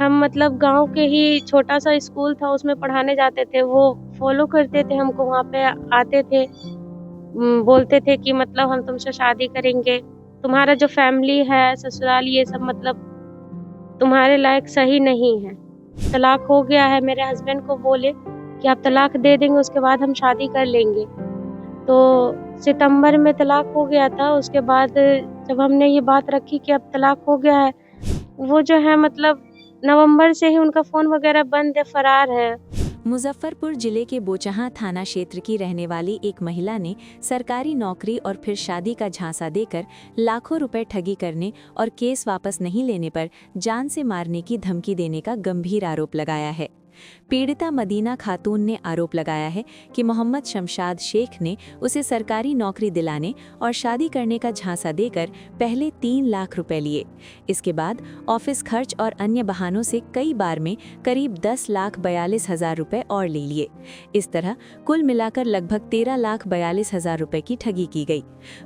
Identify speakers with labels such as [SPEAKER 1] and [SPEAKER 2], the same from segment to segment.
[SPEAKER 1] हम मतलब गाँव के ही छोटा-सा स्कूल था, उसमें पढ़ाने जाते थे। वो फ़ॉलो करते थे हमको, वहाँ पे आते थे। बोलते थे कि मतलब हम तुमसे शादी करेंगे। तुम्हारा जो फ़ैमिली है, ससुराल ये सब मतलब तुम्हारे लायक सही नहीं है। तलाक हो गया है, मेरे हस्बैंड को बोले कि आप तलाक दे देंगे, उसके बाद हम शादी कर लेंगे। तो सितंबर में तलाक हो गया था, उसके बाद जब हमने ये बात रखी कि अब तलाक हो गया है, वो जो है मतलब नवंबर से ही उनका फ़ोन वग़ैरह बंद है, फ़रार है।
[SPEAKER 2] मुजफ्फरपुर जिले के बोचहां थाना क्षेत्र की रहने वाली एक महिला ने सरकारी नौकरी और फिर शादी का झांसा देकर लाखों रुपए ठगी करने और केस वापस नहीं लेने पर जान से मारने की धमकी देने का गंभीर आरोप लगाया है। पीड़िता मदीना खातून ने आरोप लगाया है कि मोहम्मद शमशाद शेख ने उसे सरकारी नौकरी दिलाने और शादी करने का झांसा देकर पहले 3 लाख रुपए लिए। इसके बाद ऑफिस खर्च और अन्य बहानों से कई बार में करीब 10,42,000 रुपए और ले लिए। इस तरह कुल मिलाकर लगभग 13,42,000 रुपए की ठगी की गई।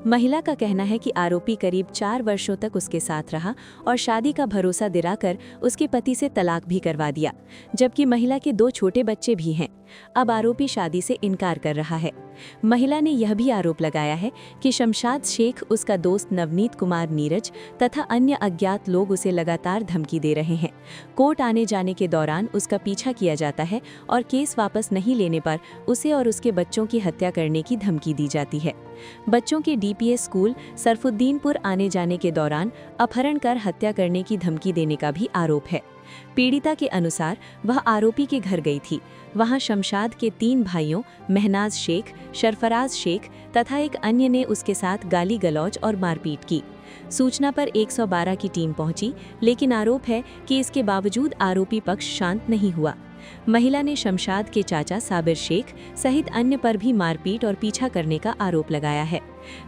[SPEAKER 2] महिला का कहना है कि आरोपी करीब 4 वर्षों तक उसके साथ रहा और शादी का भरोसा दिलाकर उसके पति से तलाक भी करवा दिया, जबकि महिला के 2 छोटे बच्चे भी हैं। अब आरोपी शादी से इनकार कर रहा है। महिला ने यह भी आरोप लगाया है कि शमशाद शेख, उसका दोस्त नवनीत कुमार नीरज तथा अन्य अज्ञात लोग उसे लगातार धमकी दे रहे हैं। कोर्ट आने जाने के दौरान उसका पीछा किया जाता है और केस वापस नहीं लेने पर उसे और उसके बच्चों की हत्या करने की धमकी दी जाती है। बच्चों के डीपीएस स्कूल सरफुद्दीनपुर आने जाने के दौरान अपहरण कर हत्या करने की धमकी देने का भी आरोप है। पीड़िता के अनुसार वह आरोपी के घर गई थी। वहां शमशाद के 3 भाइयों महनाज शेख, सरफराज शेख तथा एक अन्य ने उसके साथ गाली गलौज और मारपीट की। सूचना पर 112 की टीम पहुंची, लेकिन आरोप है कि इसके बावजूद आरोपी पक्ष शांत नहीं हुआ। महिला ने शमशाद के चाचा साबिर शेख सहित अन्य पर भी मारपीट और पीछा करने का आरोप लगाया है।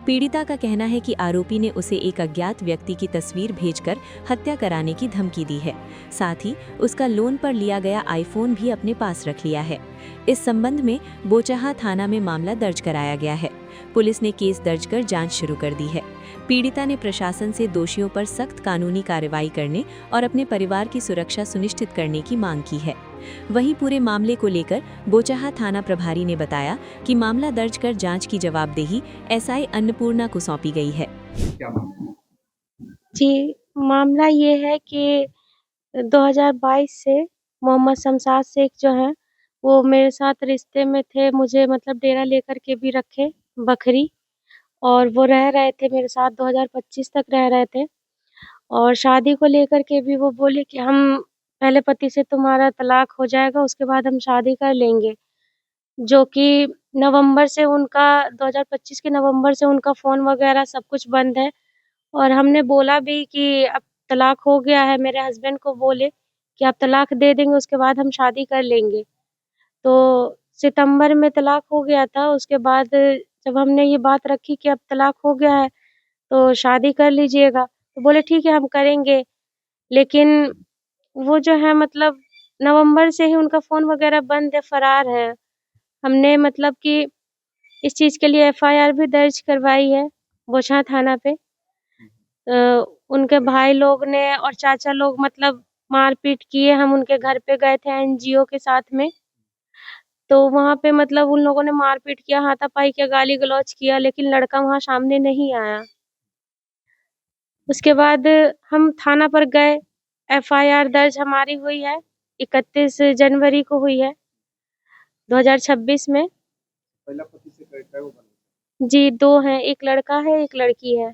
[SPEAKER 2] पीड़िता का कहना है कि आरोपी ने उसे एक अज्ञात व्यक्ति की तस्वीर भेजकर हत्या कराने की धमकी दी है। साथ ही उसका लोन पर लिया गया आईफोन भी अपने पास रख लिया है। इस संबंध में बोचहां थाना में मामला दर्ज कराया गया है। पुलिस ने केस दर्ज कर जांच शुरू कर दी है। पीड़िता ने प्रशासन से दोषियों पर सख्त कानूनी कार्रवाई करने और अपने परिवार की सुरक्षा सुनिश्चित करने की मांग की है। वहीं पूरे मामले को लेकर बोचहां थाना प्रभारी ने बताया कि मामला दर्ज कर जांच की जवाबदेही एसआई अन्नपूर्णा को सौंपी गई है।
[SPEAKER 3] क्या मामला?
[SPEAKER 1] जी, मामला ये है कि 2022 से मोहम्मद शमशाद शेख जो हैं, वो मेरे साथ रिश्ते में थे। मुझे मतलब डेरा लेकर के भी रखे, बखरी, और वो रह रहे थे मेरे साथ, 2025 तक रह रहे थे। और शादी को लेकर के भी वो बोले कि हम पहले पति से तुम्हारा तलाक हो जाएगा, उसके बाद हम शादी कर लेंगे। जो कि नवंबर से उनका 2025 के नवंबर से उनका फ़ोन वग़ैरह सब कुछ बंद है। और हमने बोला भी कि अब तलाक हो गया है, मेरे हस्बैंड को बोले कि आप तलाक दे देंगे, उसके बाद हम शादी कर लेंगे। तो सितंबर में तलाक हो गया था, उसके बाद जब हमने ये बात रखी कि अब तलाक हो गया है, तो शादी कर लीजिएगा, तो बोले ठीक है हम करेंगे। लेकिन वो जो है मतलब नवंबर से ही उनका फ़ोन वग़ैरह बंद है, फ़रार है। हमने मतलब कि इस चीज़ के लिए एफआईआर भी दर्ज करवाई है, बोचहां थाना पे। उनके भाई लोग ने और चाचा लोग मतलब मारपीट किए, हम उनके घर पे गए थे एनजीओ के साथ में। तो वहाँ पे मतलब उन लोगों ने मारपीट किया, हाथापाई किया, गाली-गलौज किया, लेकिन लड़का वहाँ सामने नहीं आया। उसके बाद हम थाना पर गए, एफआईआर दर्ज हमारी हुई है, 31 जनवरी को हुई है, 2026 में।
[SPEAKER 3] पहला पति से कै गो बने?
[SPEAKER 1] जी, 2 हैं, 1 लड़का है, 1 लड़की है।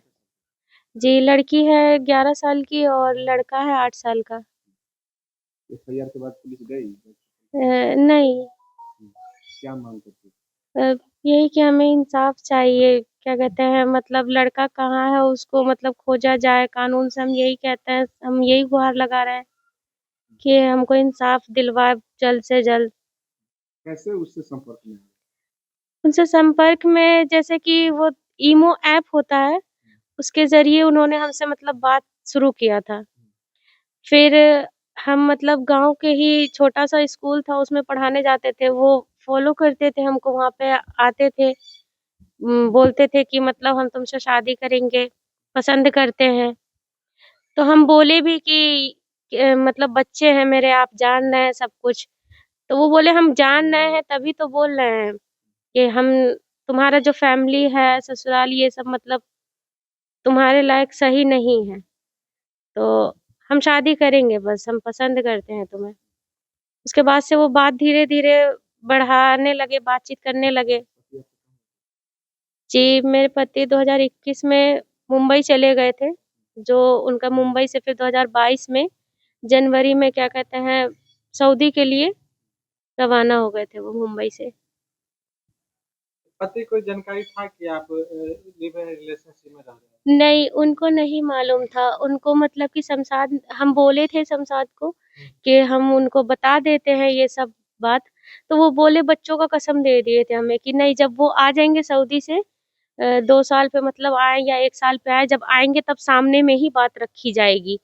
[SPEAKER 1] जी, लड़की है 11 साल की और लड़का है 8 साल का।
[SPEAKER 3] एफआईआर के बाद पुलिस गई?
[SPEAKER 1] नहीं।
[SPEAKER 3] क्या मांग करती?
[SPEAKER 1] यही कि हमें इंसाफ चाहिए, क्या कहते हैं मतलब लड़का कहाँ है उसको मतलब खोजा जाए, कानून से हम यही कहते हैं, हम यही गुहार लगा रहे हैं कि हमको इंसाफ दिलवाए जल्द से जल्द।
[SPEAKER 3] कैसे उससे संपर्क में आए?
[SPEAKER 1] उनसे संपर्क में जैसे कि वो ईमो ऐप होता है, उसके ज़रिए उन्होंने हमसे मतलब बात शुरू किया था। फिर हम मतलब गाँव के ही छोटा-सा स्कूल था, उसमें पढ़ाने जाते थे, वो फ़ॉलो करते थे हमको, वहाँ पे आते थे। बोलते थे कि मतलब हम तुमसे शादी करेंगे, पसंद करते हैं। तो हम बोले भी कि मतलब बच्चे हैं मेरे, आप जान रहे हैं सब कुछ। तो वो बोले हम जान रहे हैं तभी तो बोल रहे हैं कि हम तुम्हारा जो फैमिली है, ससुराल ये सब मतलब तुम्हारे लायक सही नहीं है। तो हम शादी करेंगे बस, हम पसंद करते हैं तुम्हें। उसके बाद से वो बात धीरे-धीरे बढ़ाने लगे, बातचीत करने लगे। जी, मेरे पति 2021 में मुंबई चले गए थे, जो उनका मुंबई से फिर 2022 में जनवरी में क्या कहते हैं, सऊदी के लिए रवाना हो गए थे वो मुंबई से।
[SPEAKER 3] पति को जानकारी था कि आप लिव इन रिलेशनशिप में रह रहे हैं?
[SPEAKER 1] नहीं, उनको नहीं मालूम था। उनको मतलब कि शमशाद हम बोले थे शमशाद को कि हम उनको बता देते हैं ये सब बात, तो वो बोले बच्चों का कसम दे दिए थे हमें कि नहीं जब वो आ जाएँगे सऊदी से 2 साल पे मतलब आए या 1 साल पे आए, जब आएँगे तब सामने में ही बात रखी जाएगी।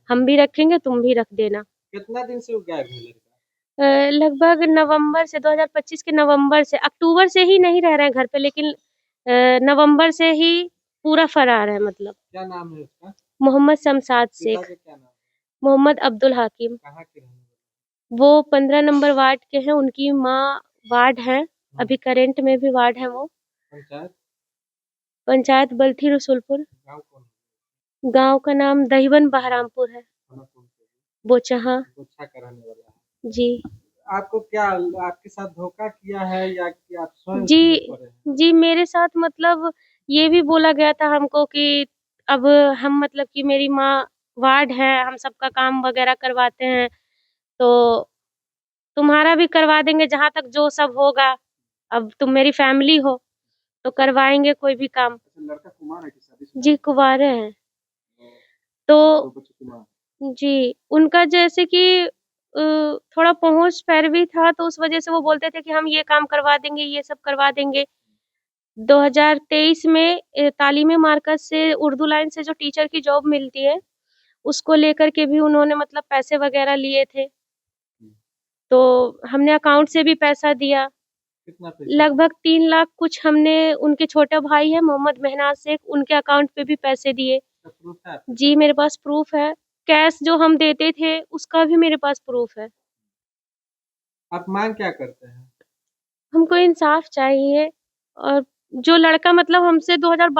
[SPEAKER 1] हम भी रखेंगे, तुम भी रख देना।
[SPEAKER 3] कितना दिन से वो गायब है लड़का?
[SPEAKER 1] लगभग नवंबर से 2025 के नवंबर से, अक्टूबर से ही नहीं रह रहे हैं घर पे, लेकिन नवंबर से ही पूरा फरार है मतलब।
[SPEAKER 3] क्या नाम है उसका?
[SPEAKER 1] मोहम्मद शमशाद
[SPEAKER 3] पिता
[SPEAKER 1] शेख,
[SPEAKER 3] का क्या नाम है?
[SPEAKER 1] मोहम्मद अब्दुल हाकिम।
[SPEAKER 3] कहाँ के रहने वाले?
[SPEAKER 1] वो 15 नंबर वार्ड के हैं, उनकी माँ वार्ड हैं, अभी करंट में भी वार्ड हैं वो।
[SPEAKER 3] पंचायत?
[SPEAKER 1] पंचायत बल्थी रसूलपुर।
[SPEAKER 3] गाँव कौन?
[SPEAKER 1] गाँव का नाम दहिवन बहरामपुर है,
[SPEAKER 3] थाना कौन सा?
[SPEAKER 1] बोचहां।
[SPEAKER 3] गोच्छा का रहने वाला है।
[SPEAKER 1] जी।
[SPEAKER 3] आपको क्या आपके साथ धोखा किया है या कि आप स्वयं
[SPEAKER 1] जी,
[SPEAKER 3] उसके ऊपर हैं?
[SPEAKER 1] जी मेरे साथ मतलब ये भी बोला गया था हमको कि अब हम मतलब कि मेरी माँ वार्ड है, हम सबका काम वगैरह करवाते हैं, तो तुम्हारा भी करवा देंगे जहाँ तक जो सब होगा। अब तुम मेरी फैमिली हो, तो करवाएँगे कोई भी काम।
[SPEAKER 3] अच्छा, लड़का कुमार है कि शादीशुदा
[SPEAKER 1] जी,
[SPEAKER 3] है?
[SPEAKER 1] कुँवारे हैं।
[SPEAKER 3] दो
[SPEAKER 1] तो
[SPEAKER 3] बच्चों की माँ।
[SPEAKER 1] जी, उनका जैसे कि थोड़ा पहुँच-पैरवी था, तो उस वज़ह से वो बोलते थे कि हम ये काम करवा देंगे, ये सब करवा देंगे। 2023 में तालीमी मार्कज़ से उर्दू लाइन से जो टीचर की जॉब मिलती है, उसको लेकर के भी उन्होंने मतलब पैसे वग़ैरह लिए थे। तो हमने अकाउंट से भी पैसा दिया।
[SPEAKER 3] कितना पैसा?
[SPEAKER 1] लगभग 3 लाख कुछ हमने, उनके छोटा भाई है मोहम्मद मेहनाज शेख, उनके अकाउंट पे भी पैसे दिए।
[SPEAKER 3] इसका प्रूफ है आपके
[SPEAKER 1] जी,
[SPEAKER 3] पास?
[SPEAKER 1] मेरे पास प्रूफ़ है। कैश जो हम देते थे, उसका भी मेरे पास प्रूफ़ है।
[SPEAKER 3] आप माँग क्या करते हैं?
[SPEAKER 1] हमको इंसाफ़ चाहिए और जो लड़का मतलब हमसे 2022